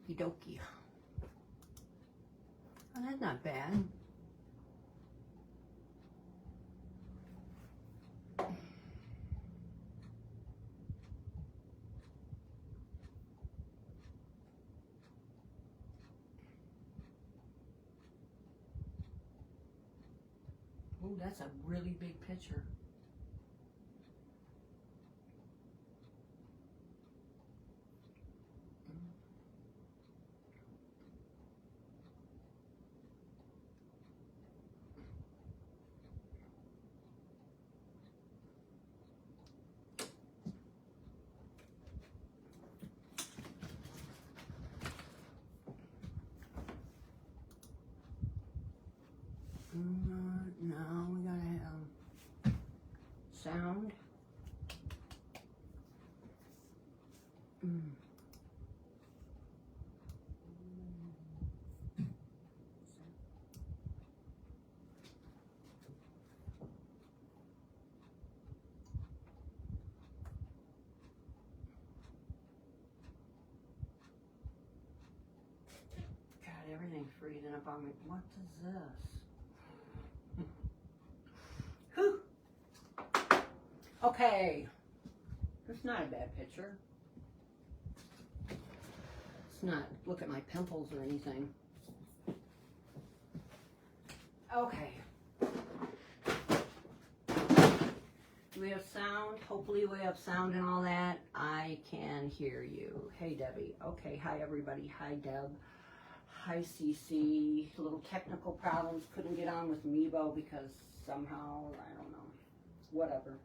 Okie dokie. Oh, that's not bad. Oh, that's a really big picture. Now we gotta have sound. God, everything's freezing up on me. What is this? Whew. Okay. It's not a bad picture. It's not, look at my pimples or anything. Okay. Do we have sound? Hopefully we have sound and all that. I can hear you. Hey, Debbie. Okay, hi, everybody. Hi, Deb. Hi, CC. Little technical problems. Couldn't get on with Meebo because somehow, I don't know. Whatever.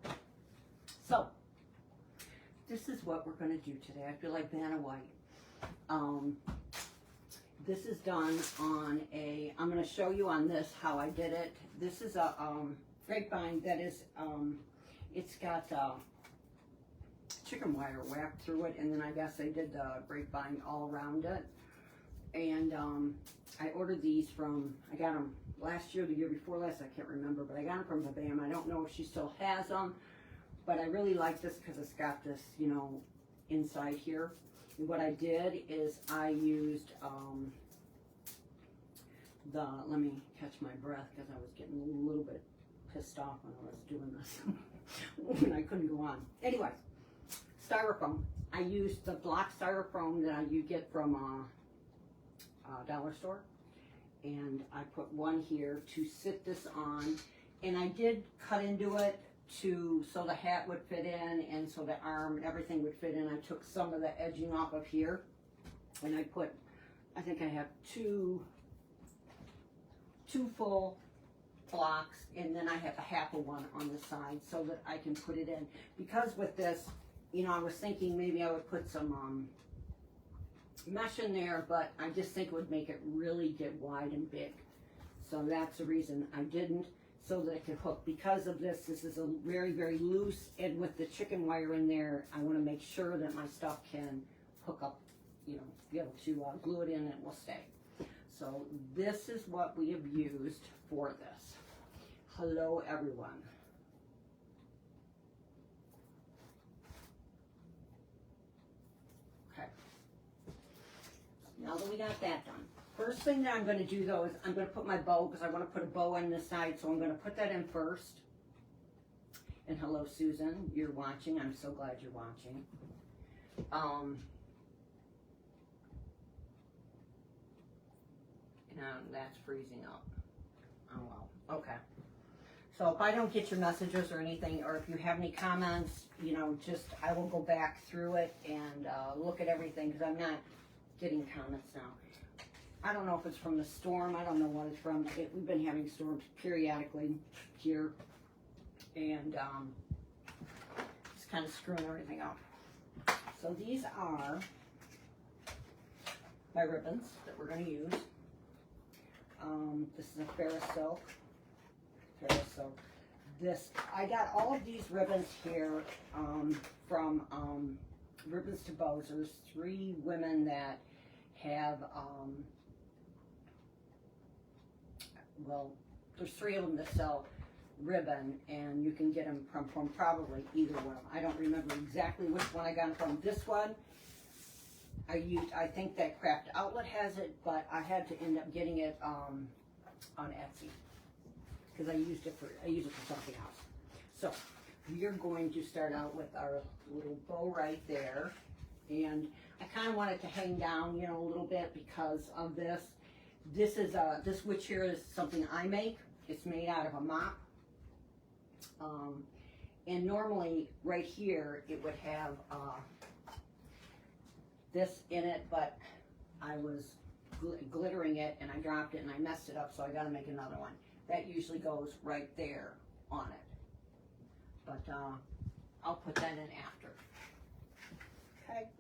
So, this is what we're going to do today. I feel like Vanna White. This is done on a, I'm going to show you on this how I did it. This is a grapevine that is, it's got chicken wire wrapped through it, and then I guess I did the grapevine all around it. And I ordered these from, I got them last year, the year before last, I can't remember, but I got them from the BAM. I don't know if she still has them, but I really like this because it's got this, you know, inside here. And what I did is I used let me catch my breath because I was getting a little bit pissed off when I was doing this. When I couldn't go on. Anyway, styrofoam. I used the block styrofoam that you get from dollar store, and I put one here to sit this on, and I did cut into it so the hat would fit in and so the arm and everything would fit in. I took some of the edging off of here, and I put, I think I have two full blocks, and then I have a half of one on the side so that I can put it in. Because with this, you know, I was thinking maybe I would put some mesh in there, but I just think it would make it really get wide and big. So that's the reason I didn't, so that it could hook. Because of this, this is a very, very loose, and with the chicken wire in there, I want to make sure that my stuff can hook up, you know, be able to glue it in and it will stay. So this is what we have used for this. Hello, everyone. Now that we got that done, first thing that I'm going to do though is I'm going to put my bow, because I want to put a bow on this side, so I'm going to put that in first. And hello, Susan, you're watching. I'm so glad you're watching. And that's freezing up. Oh well, okay. So if I don't get your messages or anything, or if you have any comments, you know, just I will go back through it and look at everything, because I'm not getting comments now. I don't know if it's from the storm. I don't know what it's from. We've been having storms periodically here, and it's kind of screwing everything up. So these are my ribbons that we're going to use. This is a Ferris silk. This, I got all of these ribbons here from Ribbons to Bows. There's 3 women that have, well, there's 3 of them that sell ribbon, and you can get them from probably either one. I don't remember exactly which one I got them from. This one I think that Craft Outlet has it, but I had to end up getting it on Etsy because I use it for something else. So we are going to start out with our little bow right there, and I kind of want it to hang down, you know, a little bit because of this. This is this witch here is something I make. It's made out of a mop, and normally right here it would have this in it, but I was glittering it and I dropped it and I messed it up, so I got to make another one. That usually goes right there on it, but I'll put that in after. Okay.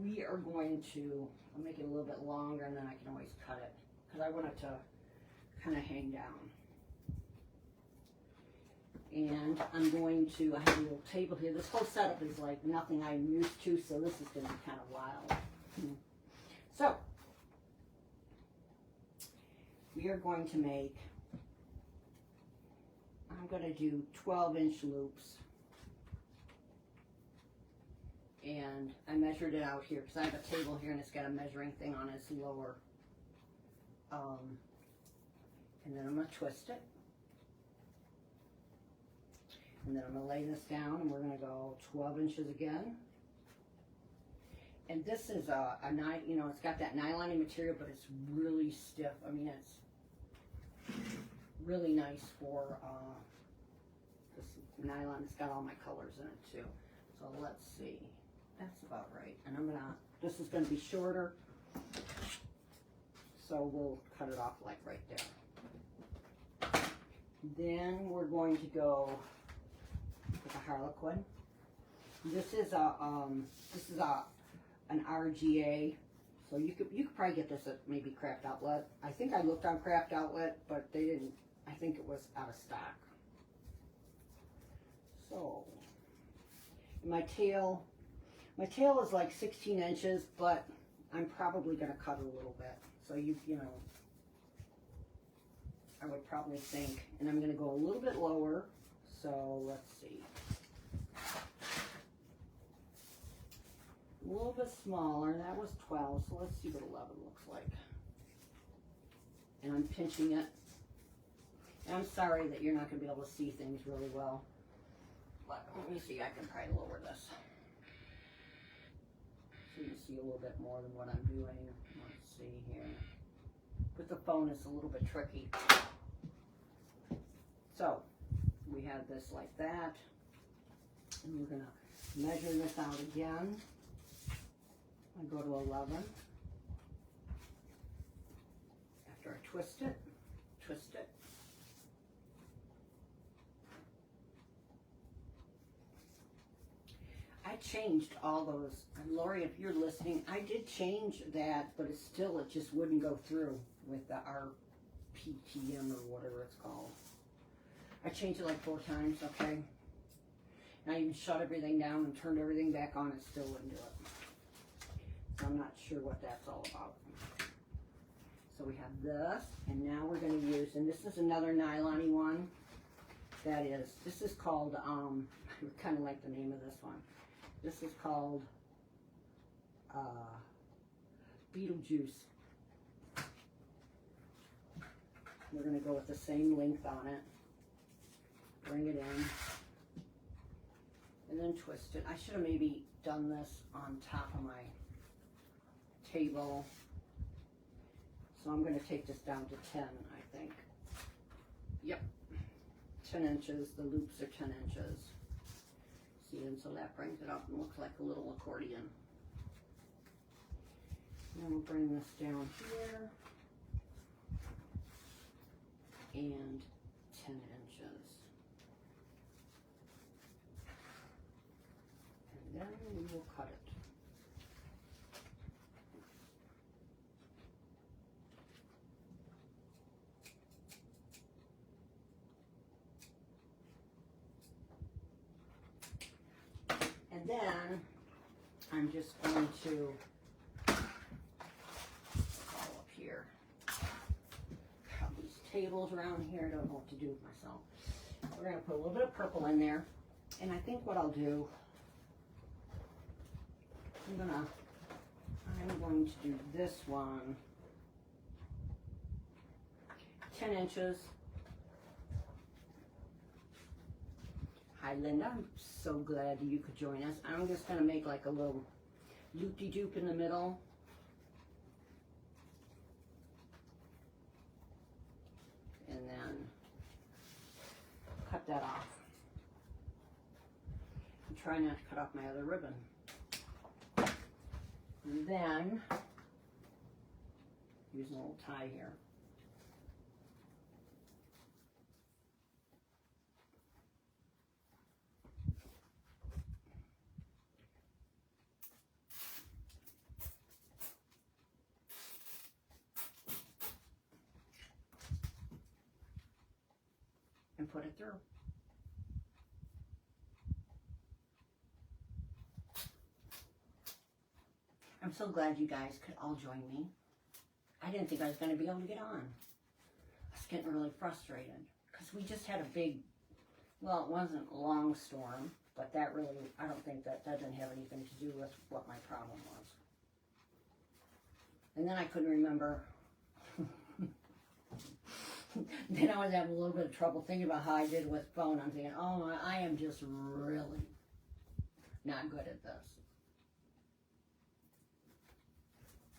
We are going to, I'll make it a little bit longer and then I can always cut it because I want it to kind of hang down. And I'm going to, I have a little table here. This whole setup is like nothing I'm used to, so this is going to be kind of wild. So, we are going to make, I'm going to do 12-inch loops. And I measured it out here because I have a table here and it's got a measuring thing on its lower. And then I'm going to twist it. And then I'm going to lay this down and we're going to go 12 inches again. And this is you know, it's got that nylon material, but it's really stiff. I mean, it's really nice for this nylon. It's got all my colors in it too. So let's see. That's about right. And I'm going to, this is going to be shorter. So we'll cut it off like right there. Then we're going to go with a Harlequin. This is an RGA, so you could probably get this at maybe Craft Outlet. I think I looked on Craft Outlet, but they didn't. I think it was out of stock. So my tail is like 16 inches, but I'm probably going to cut a little bit. So you know, I would probably think, and I'm going to go a little bit lower. So let's see. A little bit smaller. That was 12. So let's see what 11 looks like. And I'm pinching it. And I'm sorry that you're not going to be able to see things really well. But let me see. I can probably lower this. So you can see a little bit more than what I'm doing. Let's see here. With the phone, it's a little bit tricky. So we have this like that, and we're going to measure this out again. I go to 11. After I twist it, twist it. I changed all those. And Lori, if you're listening, I did change that, but it just wouldn't go through with the RPTM or whatever it's called. I changed it like 4 times, okay? And I even shut everything down and turned everything back on, it still wouldn't do it. So I'm not sure what that's all about. So we have this, and now we're going to use, and this is another nylon-y one. This is called, I kind of like the name of this one. This is called Beetlejuice. We're going to go with the same length on it. Bring it in, and then twist it. I should have maybe done this on top of my table. So I'm going to take this down to 10, I think. Yep, 10 inches. The loops are 10 inches. See, and so that brings it up and looks like a little accordion. Then we'll bring this down here, and 10 inches. Then we will cut it. And then I'm just going to all up here. Have these tables around here. I don't know what to do with myself. We're going to put a little bit of purple in there. And I think what I'll do, I'm going to do this one 10 inches. Hi Linda, I'm so glad you could join us. I'm just going to make like a little loop-de-doop in the middle. And then cut that off. I'm trying not to cut off my other ribbon. And then, using a little tie here. And put it through. I'm so glad you guys could all join me. I didn't think I was going to be able to get on. I was getting really frustrated because we just had a big, well, it wasn't a long storm, but that really, I don't think that didn't have anything to do with what my problem was. And then I couldn't remember. Then I was having a little bit of trouble thinking about how I did with phone. I'm thinking, oh, I am just really not good at this.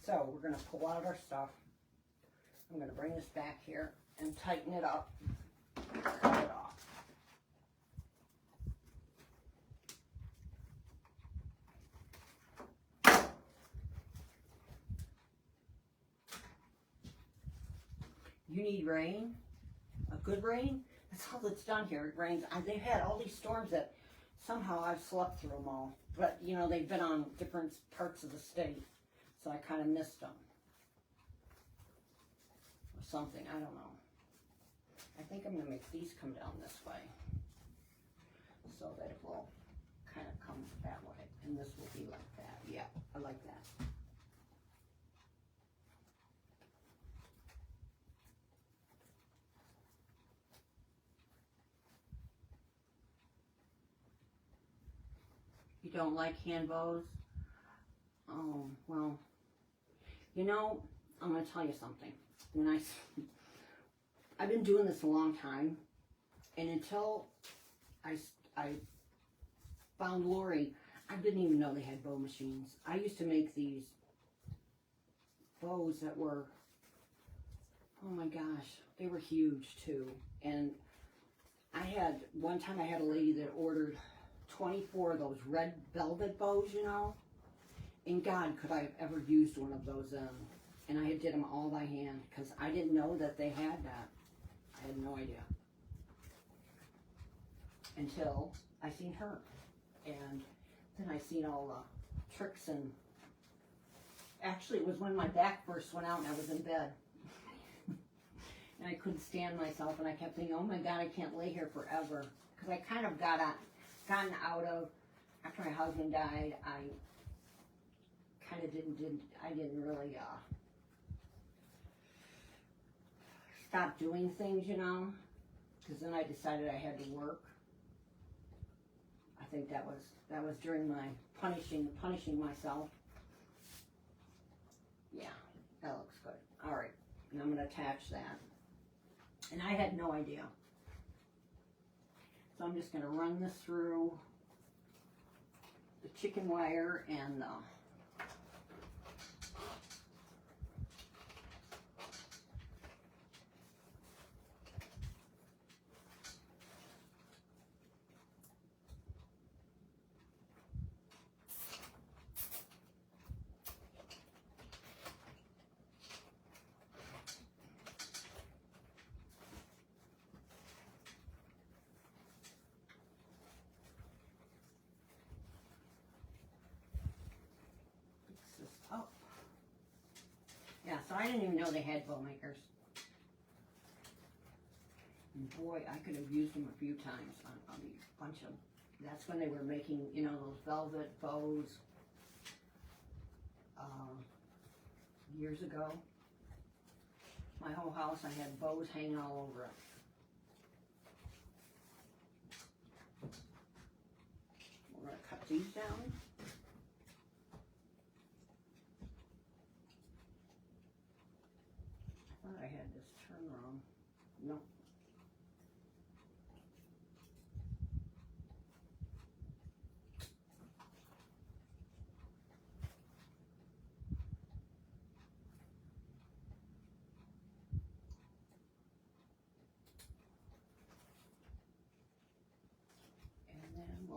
So we're going to pull out our stuff. I'm going to bring this back here and tighten it up, cut it off. You need rain, a good rain. That's all that's done here. It rains. They've had all these storms that somehow I've slept through them all. But, you know, they've been on different parts of the state. So I kind of missed them. Or something, I don't know. I think I'm going to make these come down this way. So that it will kind of come that way. And this will be like that. Yeah, I like that. You don't like hand bows? Oh, well. You know, I'm going to tell you something. When I've been doing this a long time, and until I found Lori, I didn't even know they had bow machines. I used to make these bows that were, oh my gosh, they were huge too. And one time I had a lady that ordered 24 of those red velvet bows, you know. And God, could I have ever used one of those in? And I did them all by hand because I didn't know that they had that. I had no idea. Until I seen her. And then I seen all the tricks and... Actually, it was when my back first went out and I was in bed. And I couldn't stand myself and I kept thinking, oh my God, I can't lay here forever. Because I kind of gotten out of... After my husband died, I kind of didn't really stop doing things, you know, because then I decided I had to work. I think that was during my punishing myself. Yeah, that looks good. All right, and I'm going to attach that. And I had no idea. So I'm just going to run this through the chicken wire and yeah, so I didn't even know they had bow makers. And boy, I could have used them a few times on a bunch of them. That's when they were making, you know, those velvet bows years ago. My whole house, I had bows hanging all over it. We're going to cut these down.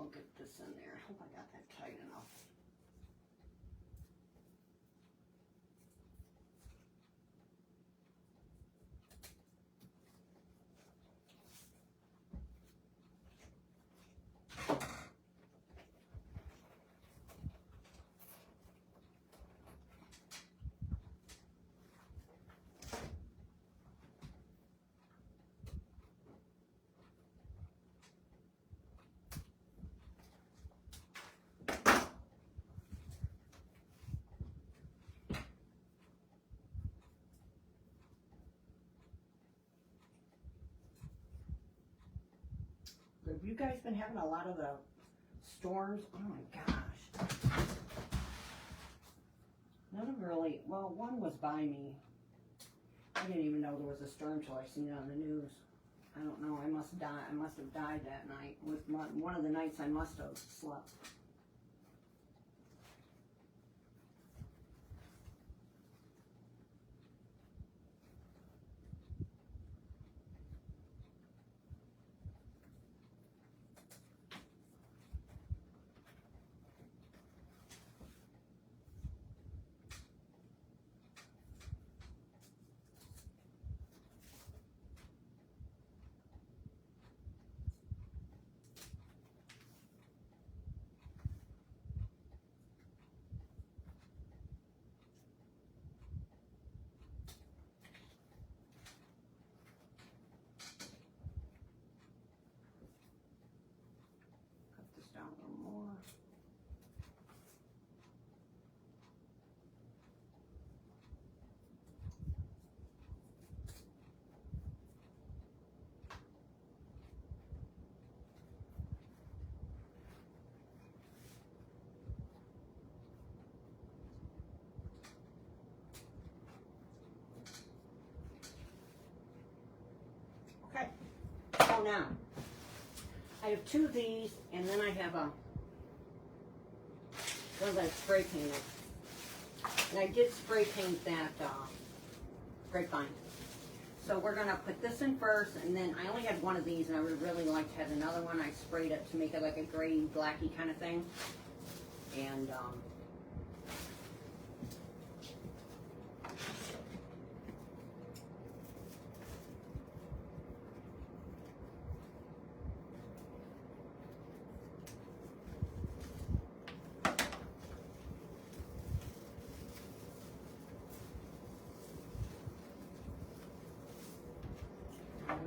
we'll get this in there. Hope I got that tight enough. Have you guys been having a lot of the storms? Oh my gosh. None of really, well, one was by me. I didn't even know there was a storm till I seen it on the news. I don't know, I must have died that night. With one of the nights I must have slept. Down a little more. Okay, so now I have two of these, and then I have one that I spray painted. And I did spray paint that grapevine. So we're gonna put this in first, and then I only had one of these, and I would really like to have another one. I sprayed it to make it like a gray, blacky kind of thing. And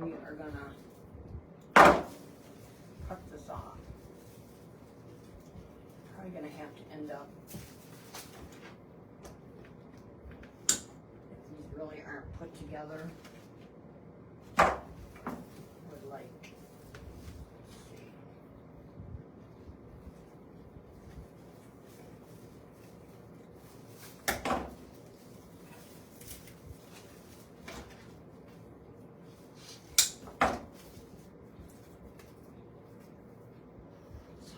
we are gonna cut this off. Probably gonna have to end up, if these really aren't put together, would like, let's see.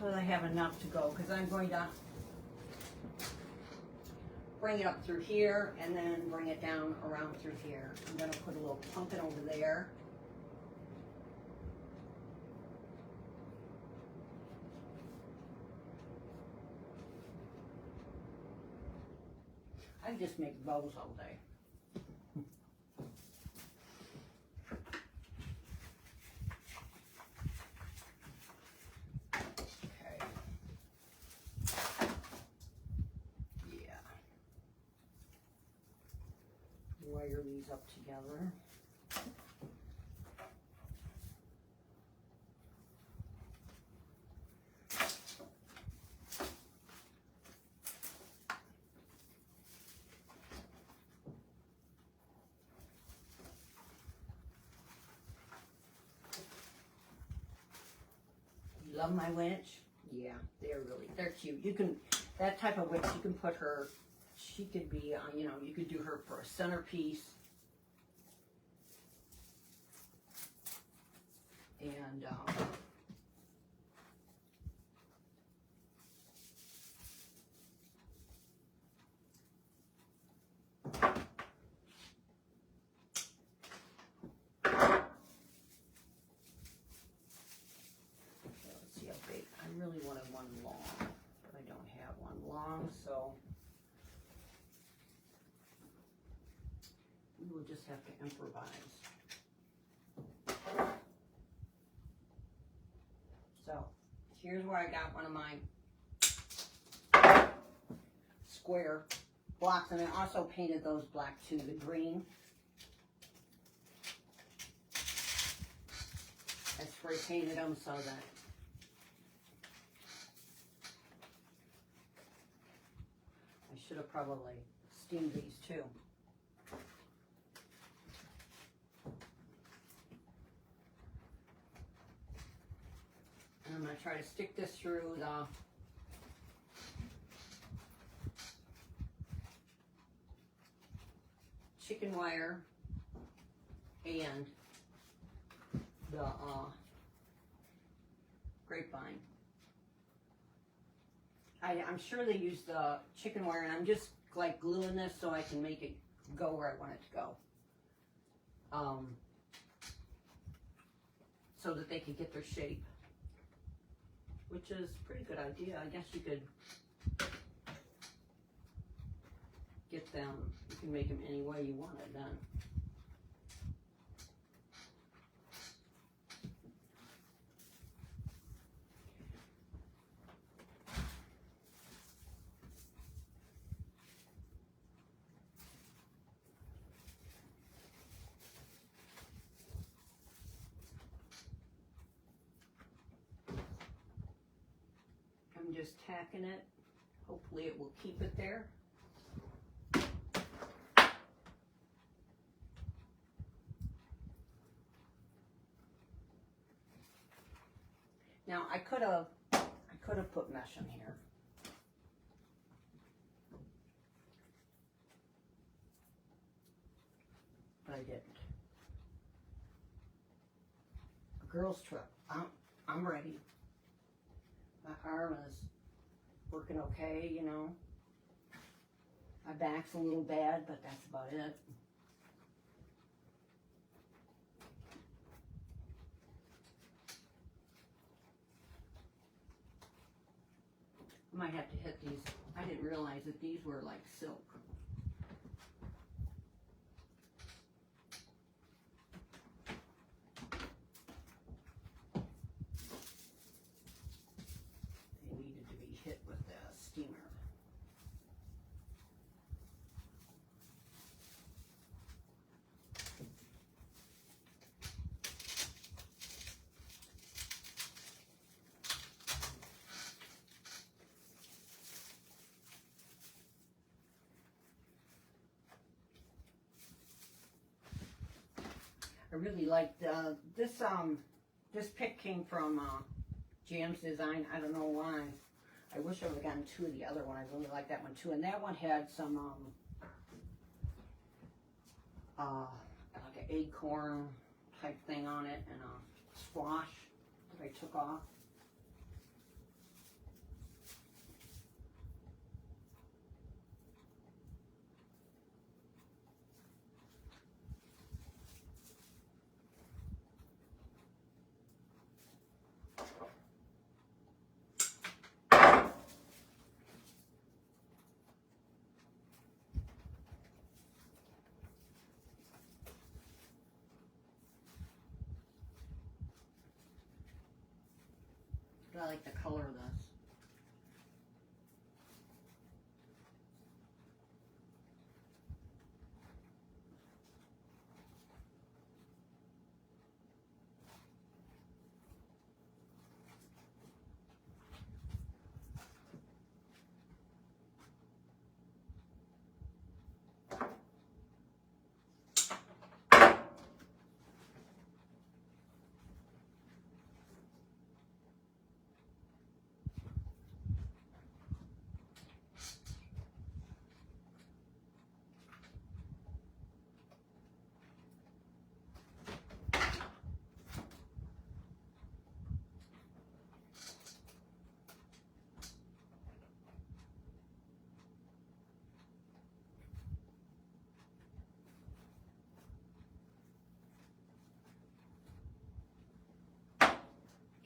So I have enough to go, because I'm going to bring it up through here and then bring it down around through here. I'm going to put a little pumpkin over there. I just make bows all day. Wire these up together. You love my winch? Yeah, they're cute. You can, that type of winch, you can put her, she could be, you know, you could do her for a centerpiece. And let's see how big. I really really wanted one long, but I don't have one long, so we will just have to improvise. So here's where I got one of my square blocks, and I also painted those black too, the green. I spray painted them so that I should have probably steamed these too. And I'm going to try to stick this through the chicken wire and the grapevine. I'm sure they use the chicken wire, and I'm just like gluing this so I can make it go where I want it to go. So that they can get their shape, which is a pretty good idea. I guess you could get them, you can make them any way you want it then. I'm just tacking it. Hopefully it will keep it there. Now I could have put mesh in here. But I didn't. A girls trip. I'm ready. My arm is working okay, you know. My back's a little bad, but that's about it. I might have to hit these. I didn't realize that these were like silk. They needed to be hit with the steamer. I really liked this pick came from Jam's Design. I don't know why. I wish I would have gotten two of the other one. I really like that one too. And that one had some like an acorn type thing on it and a squash that I took off. But I like the color of this.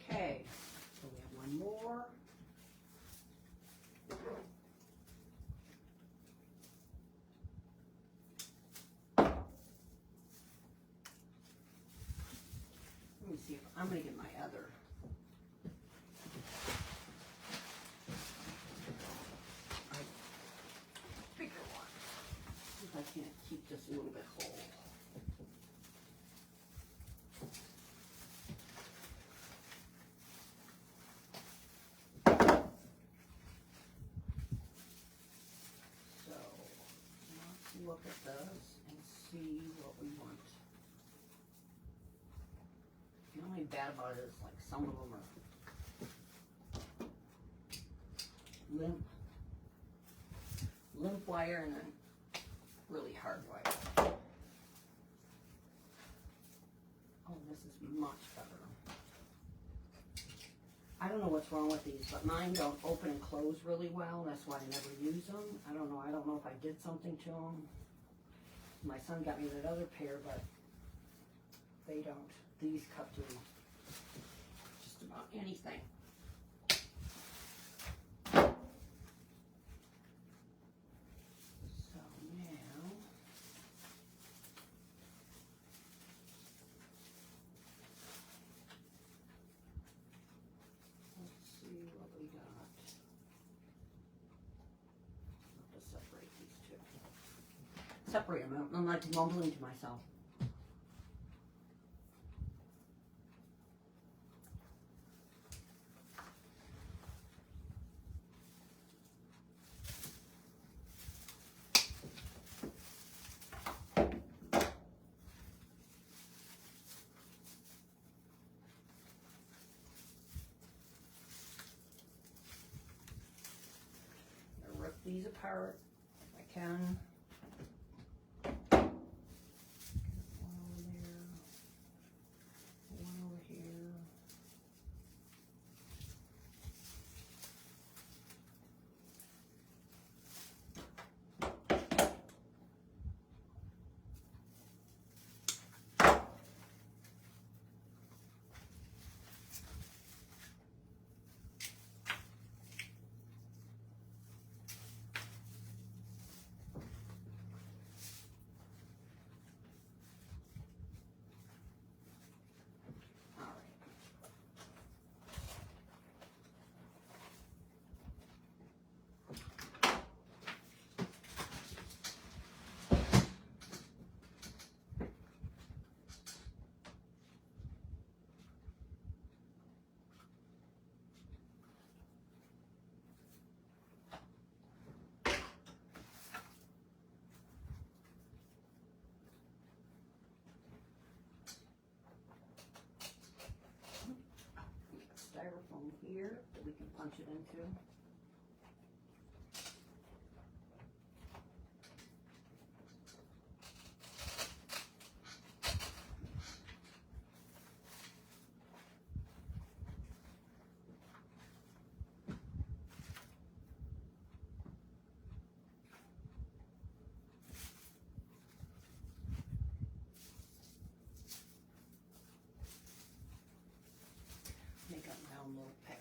Okay, so we have one more. I'm gonna get my other. Bigger one. See if I can't keep this a little bit whole. So let's look at those and see what we want. The only bad about it is like some of them are limp wire and then really hard wire. Oh, this is much better. I don't know what's wrong with these, but mine don't open and close really well. That's why I never use them. I don't know if I did something to them. My son got me that other pair, but they don't. These cut through just about anything. So now, let's see what we got. I'll have to separate these two. Separate them out. I'm not mumbling to myself. Rip these apart if I can. One over there, one over here. Styrofoam here that we can punch it into. Make a round little peck.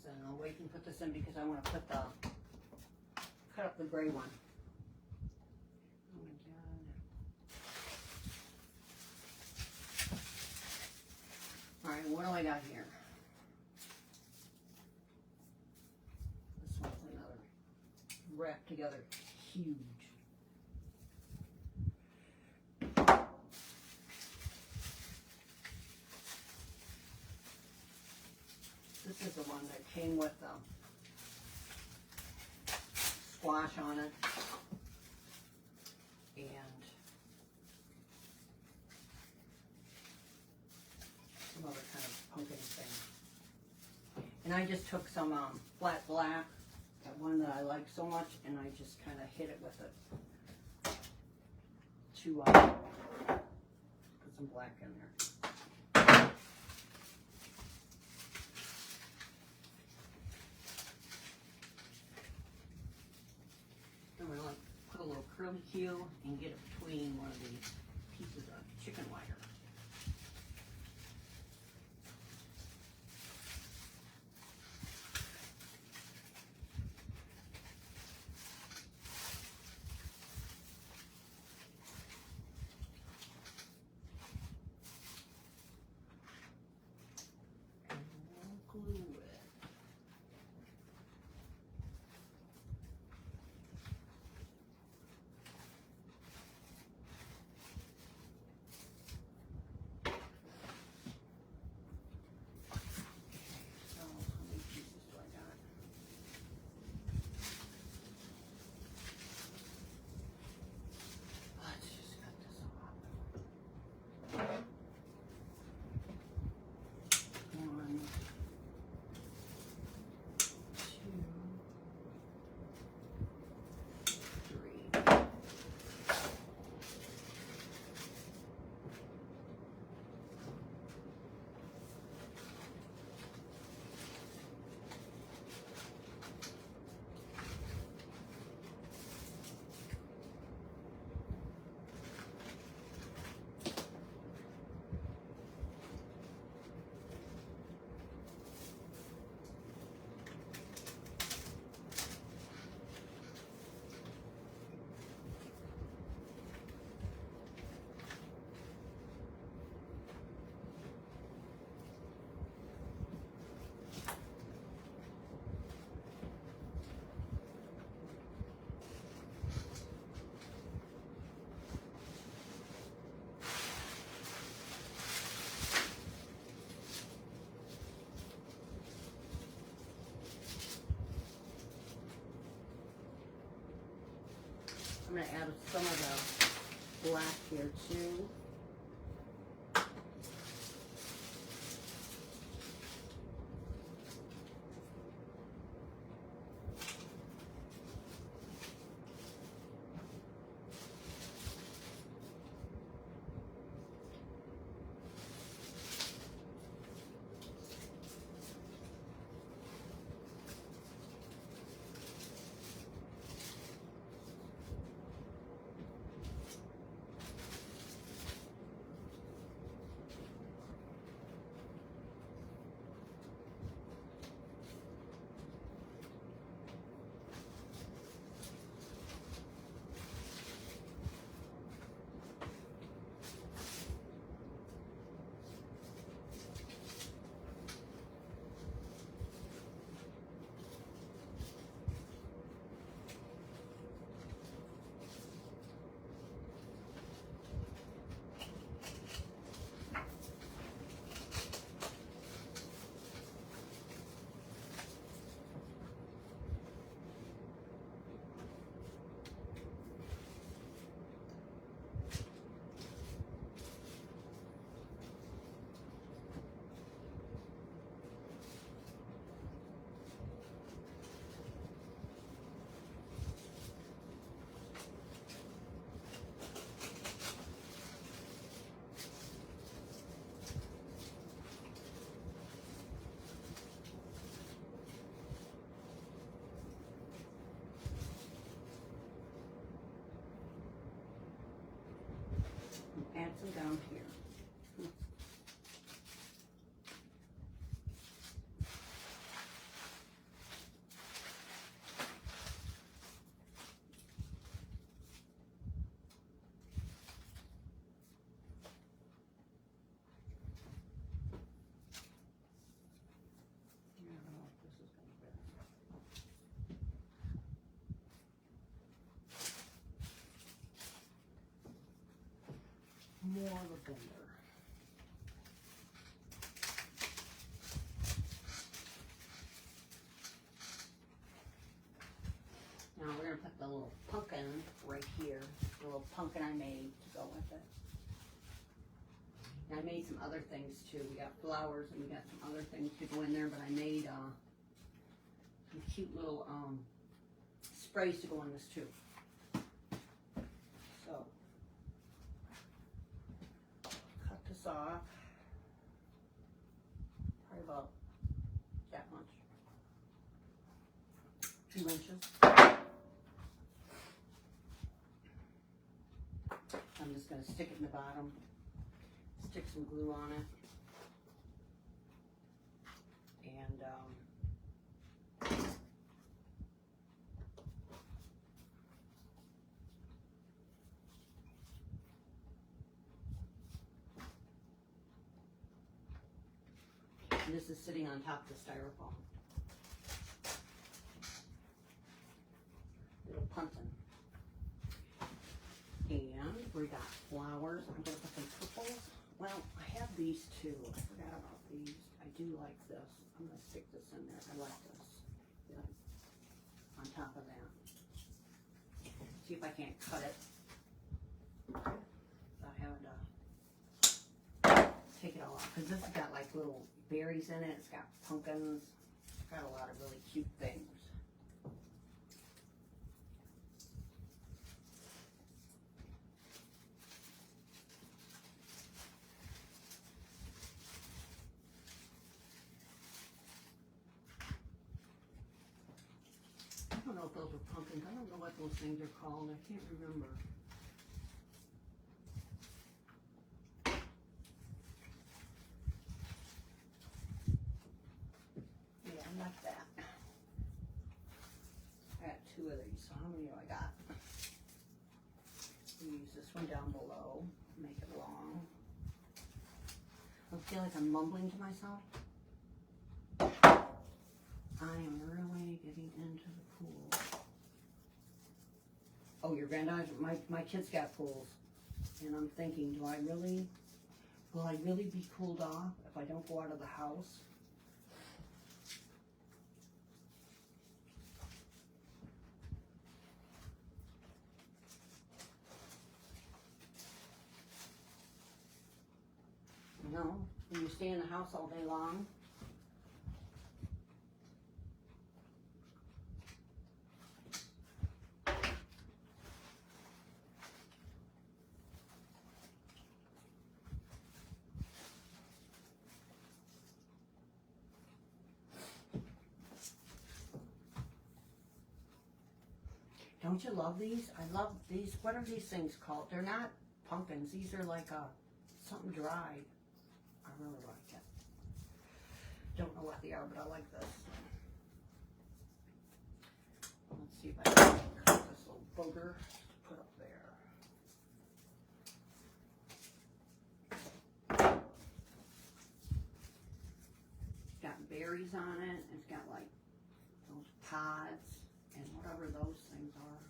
in. I'll wait and put this in because I want to cut up the gray one. Oh my God. Alright, what do I got here? This one's another wrapped together, huge. This is the one that came with squash on it and some other kind of pumpkin thing. And I just took some flat black, that one that I like so much, and I just kind of hit it with it to put some black in there. I'm going to put a little curly Q and get it between one of these pieces of chicken wire. I'm going to add some of the black here too. Add some down here. little pumpkin right here. A little pumpkin I made to go with it. And I made some other things too. We got flowers and we got some other things to go in there, but I made some cute little sprays to go in this too. So, cut this off. Probably about that much. 2 inches. I'm just going to stick it in the bottom, stick some glue on it, and this is sitting on top of the styrofoam. Little pumpkin. And we got flowers. I'm going to put some purples. Well, I have these too. I forgot about these. I do like this. I'm going to stick this in there. I like this. Yeah. On top of that. See if I can't cut it without having to take it all off. Because this has got like little berries in it. It's got pumpkins. It's got a lot of really cute things. I don't know if those are pumpkins. I don't know what those things are called. I can't remember. Yeah, I like that. I got 2 of these. So how many do I got? We'll use this one down below. Make it long. I feel like I'm mumbling to myself. I am really getting into the pool. Oh, your granddaughter, my kids got pools. And I'm thinking, will I really be cooled off if I don't go out of the house? No, when you stay in the house all day long. Don't you love these? I love these. What are these things called? They're not pumpkins. These are like something dried. I really like it. Don't know what they are, but I like this. Let's see if I can cut this little booger to put up there. It's got berries on it. It's got like those pods and whatever those things are.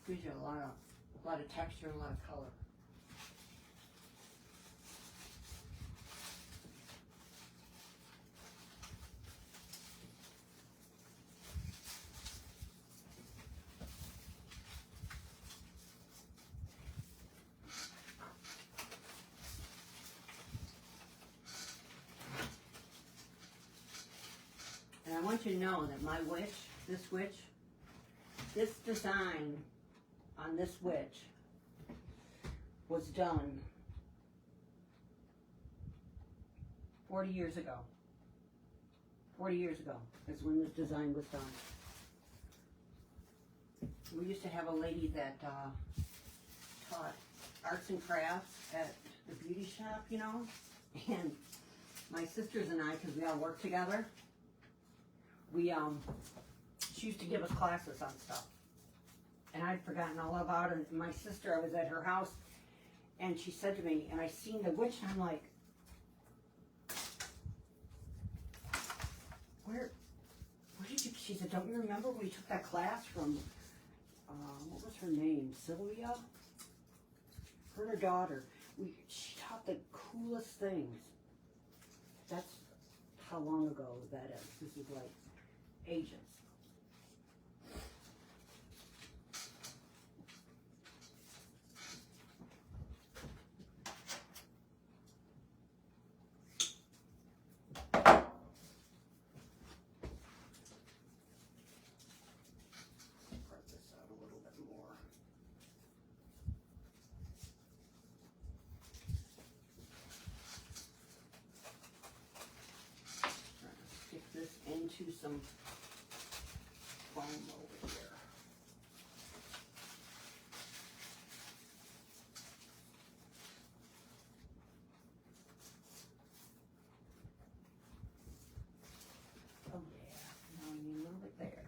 Gives you a lot of texture and a lot of color. And I want you to know that my witch, this design on this witch was done 40 years ago. 40 years ago is when this design was done. We used to have a lady that taught arts and crafts at the beauty shop, you know, and my sisters and I, because we all worked together, she used to give us classes on stuff. And I'd forgotten all about it. And my sister, I was at her house, and she said to me, and I seen the witch, and I'm like, where did you, she said, don't you remember we took that class from, what was her name, Sylvia? Her and her daughter. She taught the coolest things. That's how long ago that is. This is like ages. Into some foam over here. Oh yeah, now you move it there.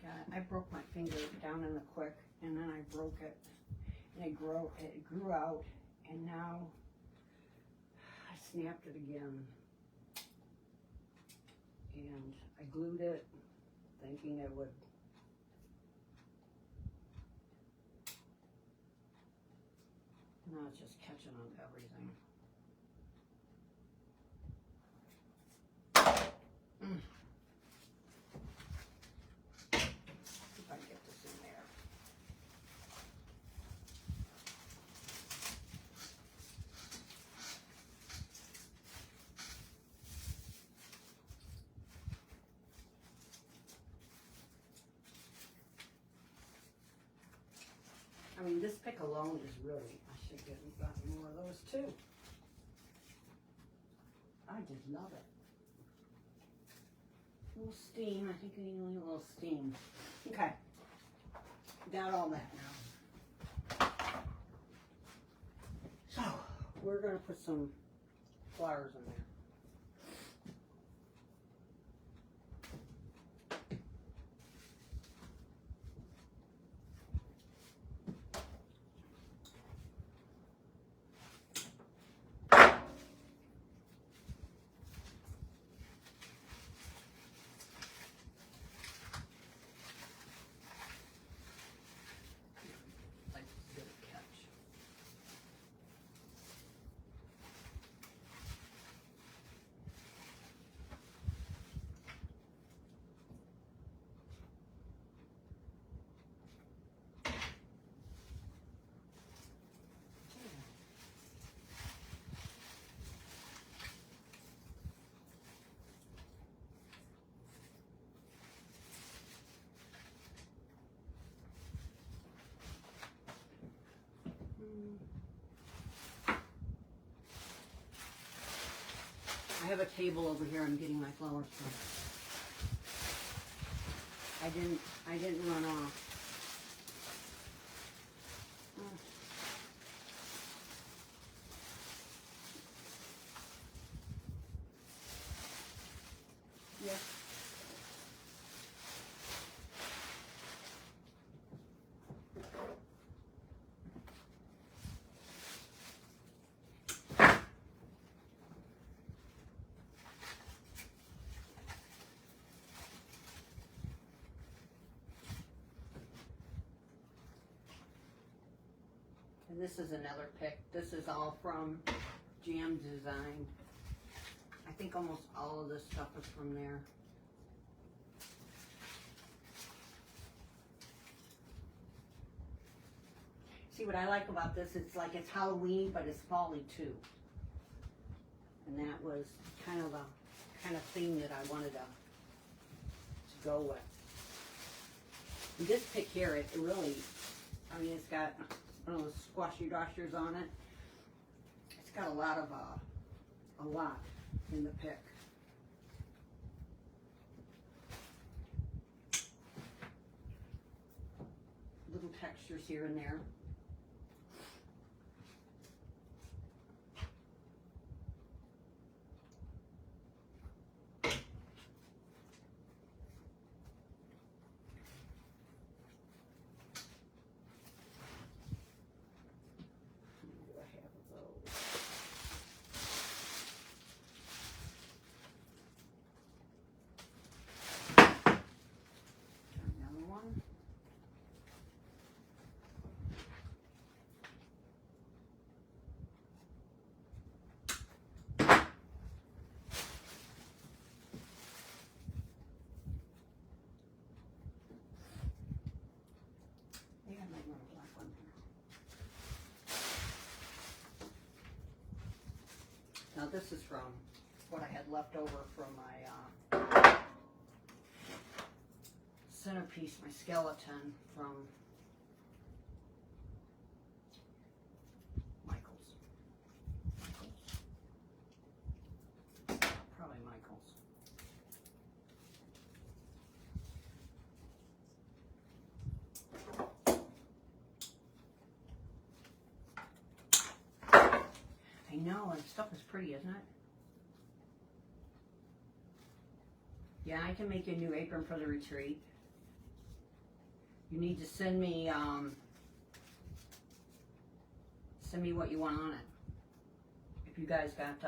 God, I broke my finger down in the quick, and then I broke it, and it grew out, and now I snapped it again, and I glued it, thinking it would. Now it's just catching on to everything. I mean, this pick alone is really, I should get gotten more of those too. I just love it. A little steam, I think I need a little steam. Okay, got all that now. So, we're gonna put some flowers in there. I have a table over here I'm getting my flowers from. I didn't run off. Yes. And this is another pick. This is all from Jam Design. I think almost all of this stuff is from there. See what I like about this? It's like it's Halloween, but it's folly too. And that was kind of kind of theme that I wanted to go with. And this pick here, it really, I mean, it's got one of those squashy dashers on it. It's got a lot in the pick. Little textures here and there. Now this is from what I had left over from my centerpiece, my skeleton from Michael's. Probably Michael's. I know, and stuff is pretty, isn't it? Yeah, I can make you a new apron for the retreat. You need to send me what you want on it. If you guys got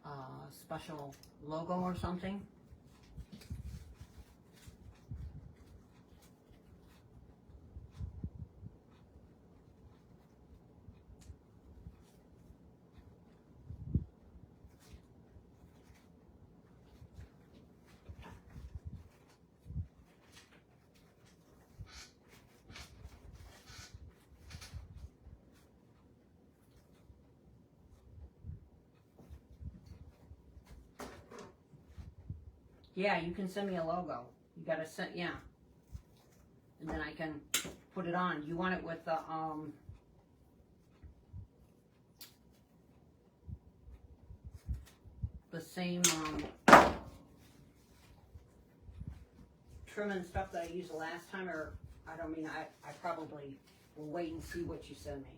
a special logo or something. Yeah, you can send me a logo. You gotta send, yeah. And then I can put it on. You want it with the same trim and stuff that I used the last time, or I probably will wait and see what you send me.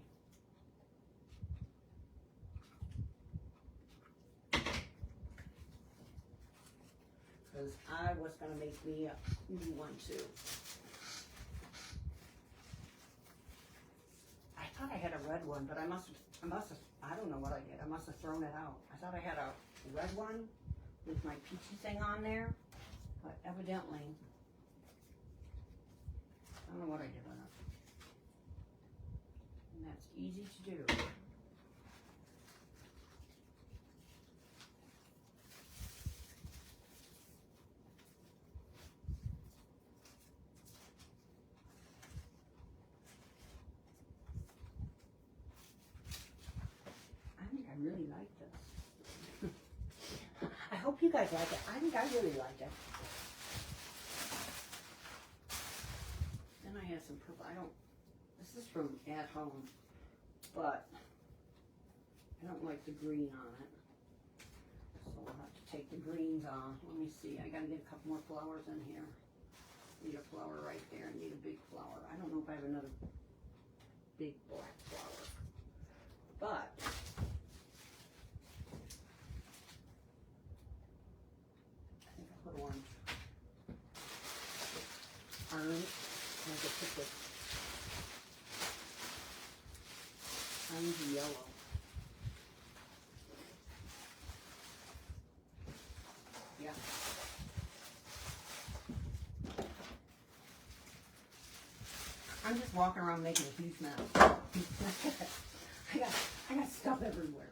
Because I was going to make me a new one too. I thought I had a red one, but I must have, I don't know what I did. I must have thrown it out. I thought I had a red one with my peachy thing on there, but evidently, I don't know what I did with it. And that's easy to do. I really like this. I hope you guys like it. I think I really like it. Then I have some purple. This is from At Home, but I don't like the green on it. So we'll have to take the greens off. Let me see. I gotta get a couple more flowers in here. Need a flower right there. I need a big flower. I don't know if I have another big black flower, but orange. Orange. I have to put this orange yellow. Yeah. I'm just walking around making a huge mess. I got stuff everywhere.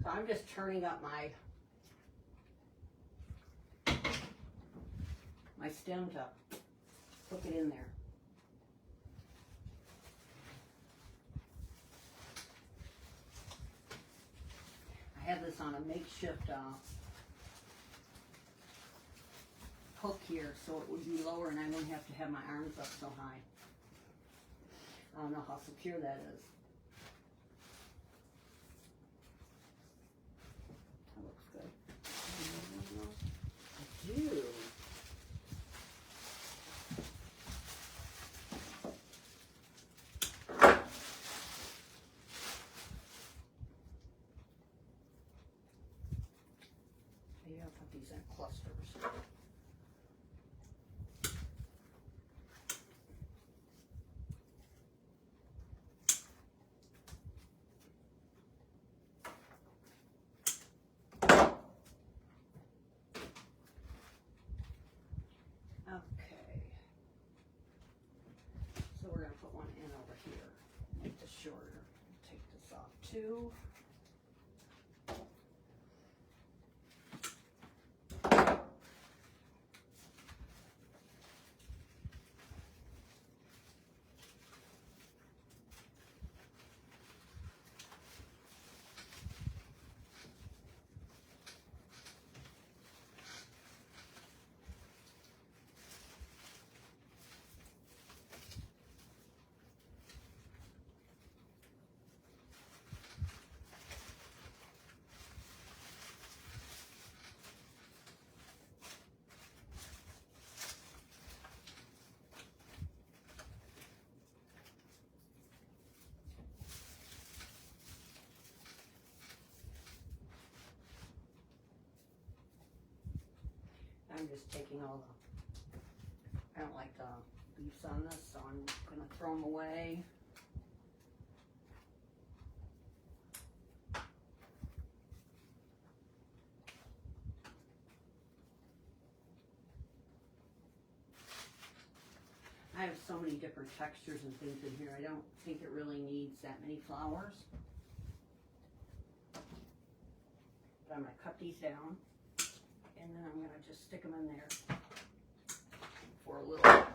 So I'm just turning up my my stem to hook it in there. I have this on a makeshift hook here, so it would be lower and I wouldn't have to have my arms up so high. I don't know how secure that is. That looks good. I do. Maybe I'll put these in clusters. Okay, so we're going to put one in over here, make this shorter. Take this off too. I'm just taking all the, I don't like the leaves on this, so I'm going to throw them away. I have so many different textures and things in here. I don't think it really needs that many flowers. But I'm going to cut these down. And then I'm going to just stick them in there for a little color.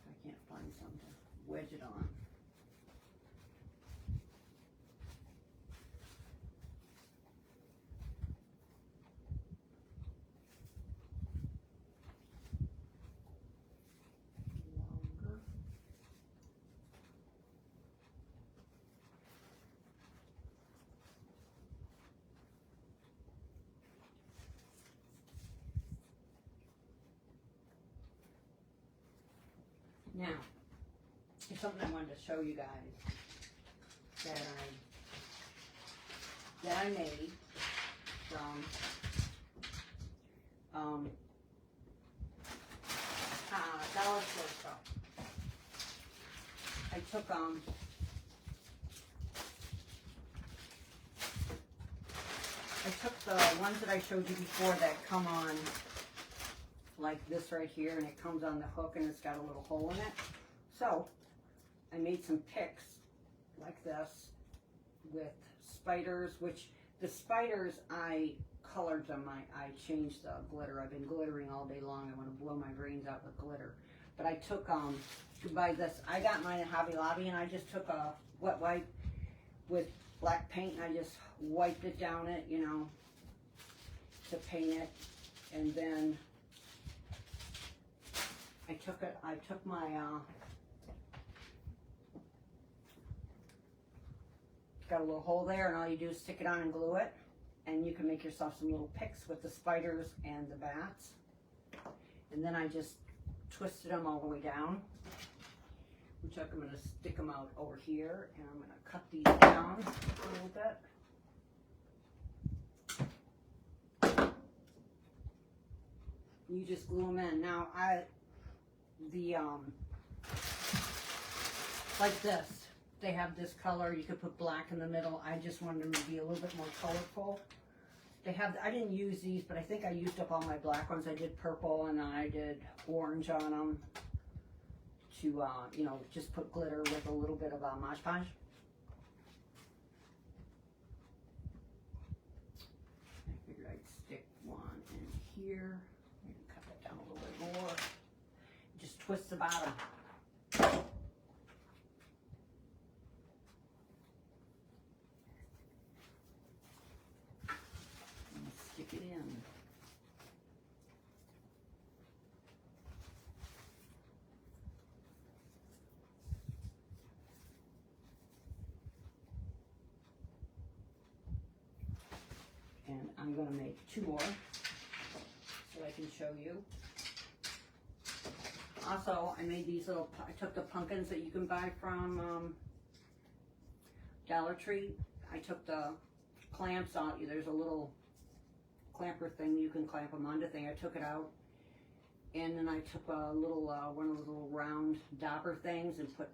I can't find something to wedge it on. Now, here's something I wanted to show you guys that I made from dollar store stuff. I took the ones that I showed you before that come on like this right here, and it comes on the hook and it's got a little hole in it. So I made some picks like this with spiders, which the spiders I colored them. I changed the glitter. I've been glittering all day long. I want to blow my brains out with glitter. But I took to buy this. I got mine at Hobby Lobby, and I just took a wet wipe with black paint and I just wiped it down it, you know, to paint it, and then I took my, got a little hole there, and all you do is stick it on and glue it, and you can make yourself some little picks with the spiders and the bats. And then I just twisted them all the way down, which I'm going to stick them out over here, and I'm going to cut these down a little bit. You just glue them in. Now, like this, they have this color. You could put black in the middle. I just wanted them to be a little bit more colorful. They have, I didn't use these, but I think I used up all my black ones. I did purple and I did orange on them. to, you know, just put glitter with a little bit of Mod Podge. I figured I'd stick one in here. Maybe cut that down a little bit more. Just twist the bottom. And stick it in. And I'm going to make 2 more so I can show you. Also, I made these little, I took the pumpkins that you can buy from Dollar Tree. I took the clamps out. There's a little clamper thing. You can clamp them onto thing. I took it out. And then I took a little, one of those little round dauber things and put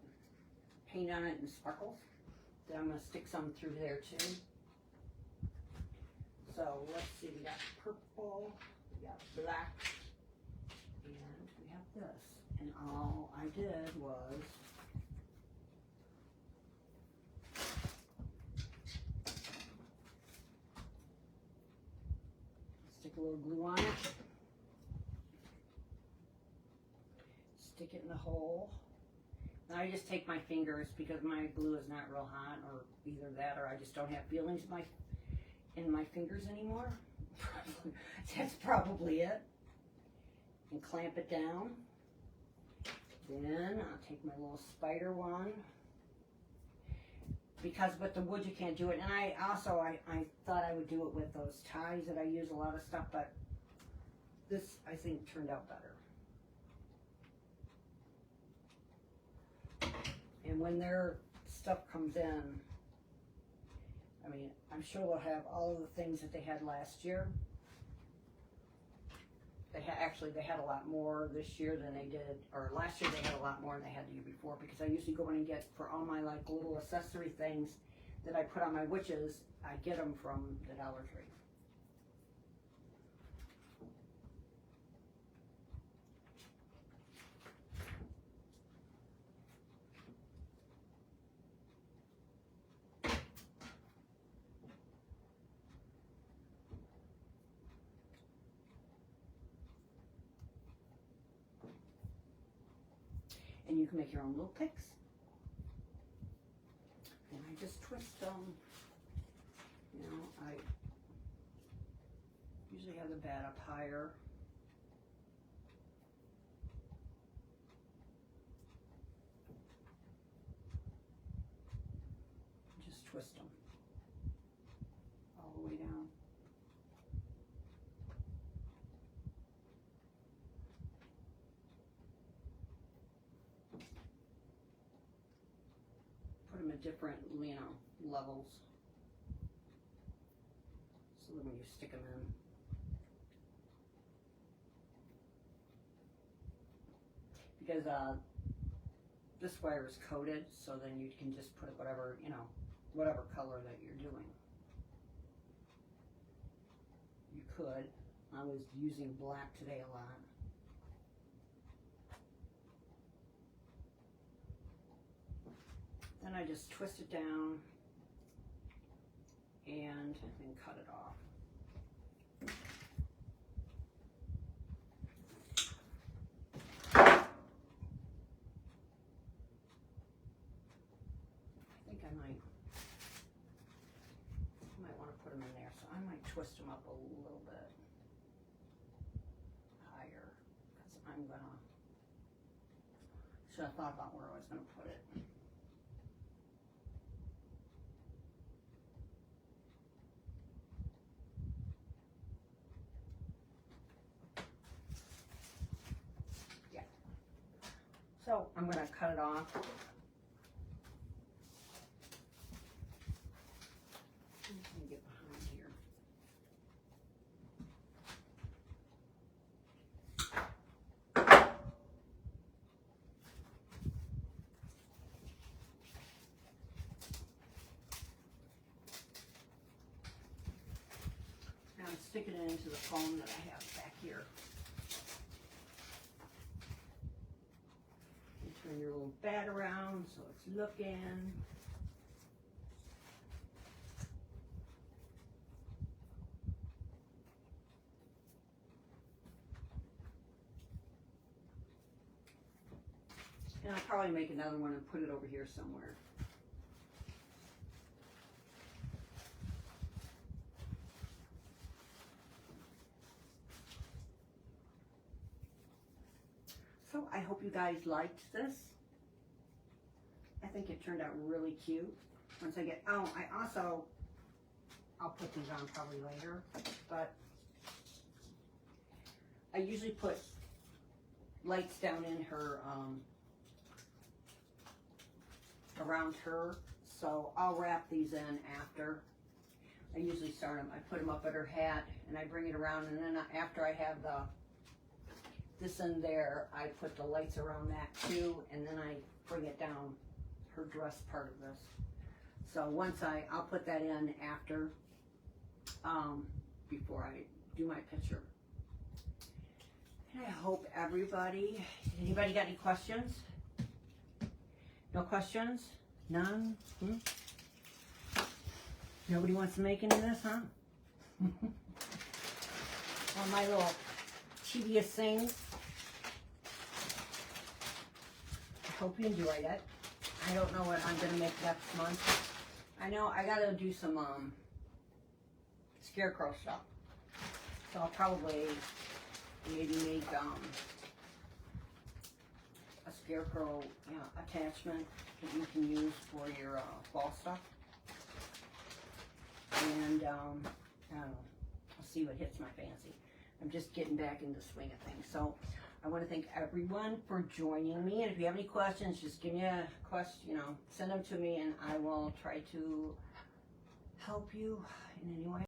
paint on it and sparkles. Then I'm going to stick some through there too. So let's see, we got purple, we got black, and we have this. And all I did was stick a little glue on it, stick it in the hole. Now I just take my fingers because my glue is not real hot, or either that or I just don't have feelings in my fingers anymore. That's probably it. And clamp it down. Then I'll take my little spider one. Because with the wood you can't do it. And I also, I thought I would do it with those ties that I use a lot of stuff, but this I think turned out better. And when their stuff comes in, I mean, I'm sure they'll have all of the things that they had last year. They had a lot more this year than they did, or last year they had a lot more than they had the year before, because I usually go in and get, for all my like little accessory things that I put on my witches, I get them from the Dollar Tree. And you can make your own little picks. And I just twist them. You know, I usually have the bat up higher. Just twist them all the way down. Different, you know, levels, so that when you stick them in, because this wire is coated, so then you can just put whatever, you know, whatever color that you're doing. You could. I was using black today a lot. Then I just twist it down and then cut it off. I think I might want to put them in there, so I might twist them up a little bit higher, because I'm gonna, should have thought about where I was gonna put it. So I'm going to cut it off. Let me get behind here. Now I'm sticking it into the foam that I have back here. turn your little bat around so it's looking. And I'll probably make another one and put it over here somewhere. So I hope you guys liked this. I think it turned out really cute. Once I get, oh, I'll put these on probably later, but I usually put lights down in her, around her, so I'll wrap these in after. I usually start them, I put them up at her hat and I bring it around, and then after I have this in there, I put the lights around that too, and then I bring it down her dress part of this. So once I'll put that in after, before I do my picture. And I hope anybody got any questions? No questions? None? Nobody wants to make any of this, huh? Well, my little tedious things. I hope you enjoyed it. I don't know what I'm going to make next month. I know I got to do some scarecrow stuff. So I'll probably maybe make a scarecrow attachment that you can use for your fall stuff. And I don't know, I'll see what hits my fancy. I'm just getting back in the swing of things. So I want to thank everyone for joining me. And if you have any questions, just give me a question, send them to me, and I will try to help you in any way.